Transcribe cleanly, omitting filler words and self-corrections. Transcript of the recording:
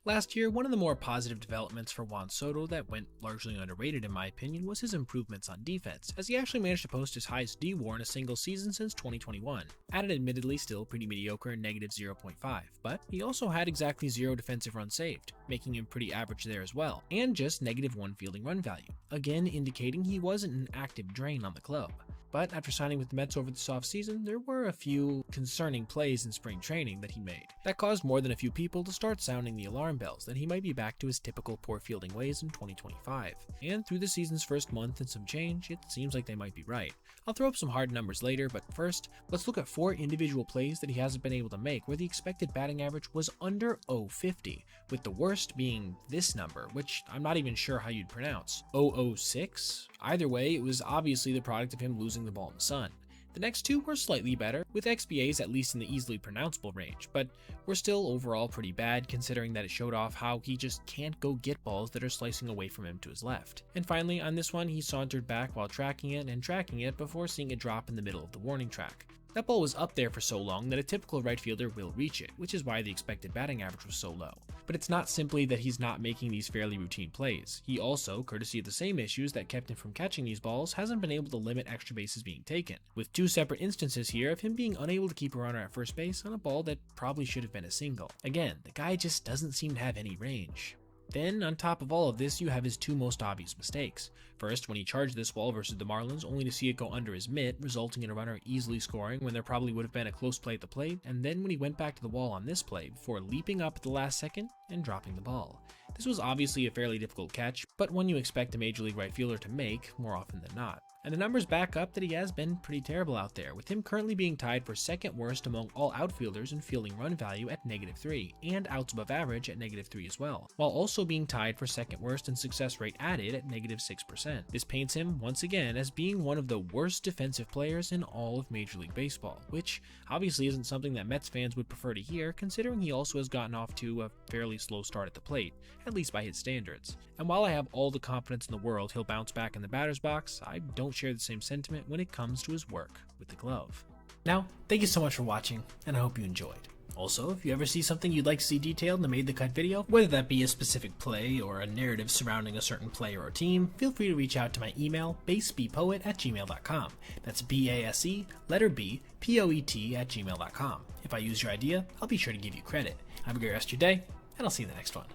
Last year, one of the more positive developments for Juan Soto that went largely underrated in my opinion was his improvements on defense, as he actually managed to post his highest D-WAR in a single season since 2021, at an admittedly still pretty mediocre -0.5, but he also had exactly 0 defensive runs saved, making him pretty average there as well, and just -1 fielding run value, again indicating he wasn't an active drain on the club. But after signing with the Mets over this offseason, there were a few concerning plays in spring training that he made that caused more than a few people to start sounding the alarm bells that he might be back to his typical poor fielding ways in 2025. And through the season's first month and some change, it seems like they might be right. I'll throw up some hard numbers later, but first, let's look at 4 individual plays that he hasn't been able to make where the expected batting average was under 0.50, with the worst being this number, which I'm not even sure how you'd pronounce. 0.06? Either way, it was obviously the product of him losing the ball in the sun. The next 2 were slightly better, with XBAs at least in the easily pronounceable range, but were still overall pretty bad considering that it showed off how he just can't go get balls that are slicing away from him to his left. And finally, on this one, he sauntered back while tracking it before seeing it drop in the middle of the warning track. That ball was up there for so long that a typical right fielder will reach it, which is why the expected batting average was so low. But it's not simply that he's not making these fairly routine plays. He also, courtesy of the same issues that kept him from catching these balls, hasn't been able to limit extra bases being taken, with 2 separate instances here of him being unable to keep a runner at first base on a ball that probably should have been a single. Again, the guy just doesn't seem to have any range. Then, on top of all of this, you have his 2 most obvious mistakes. First, when he charged this ball versus the Marlins, only to see it go under his mitt, resulting in a runner easily scoring when there probably would have been a close play at the plate, and then when he went back to the wall on this play before leaping up at the last second and dropping the ball. This was obviously a fairly difficult catch, but one you expect a major league right fielder to make more often than not. And the numbers back up that he has been pretty terrible out there, with him currently being tied for second worst among all outfielders in fielding run value at -3, and outs above average at -3 as well, while also being tied for second worst in success rate added at -6%. This paints him, once again, as being one of the worst defensive players in all of Major League Baseball, which obviously isn't something that Mets fans would prefer to hear, considering he also has gotten off to a fairly slow start at the plate, at least by his standards. And while I have all the confidence in the world he'll bounce back in the batter's box, I don't share the same sentiment when it comes to his work with the glove. Now, thank you so much for watching, and I hope you enjoyed. Also, if you ever see something you'd like to see detailed in the Made the Cut video, whether that be a specific play or a narrative surrounding a certain player or team, feel free to reach out to my email, basebpoet@gmail.com. That's BASE, letter B, POET@gmail.com. If I use your idea, I'll be sure to give you credit. Have a great rest of your day, and I'll see you in the next one.